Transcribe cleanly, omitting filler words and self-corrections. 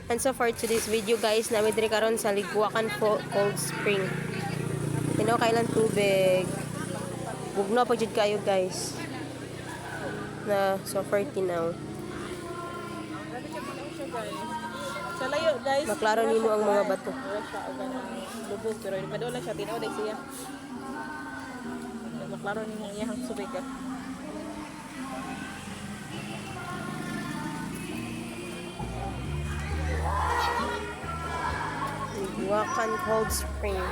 And so for today's video guys, namin diri karon sa Liguacan Cold Spring. Tino kailan tubig. Bugno pa jud kayo guys. Na so far tinaw. Sa layo guys. Maklaro nimo ang mga bato. Wala siya og lubog pero madula siya tinaw dai siya. Maklaro nimo ang iyang subig. Liguacan Cold Spring.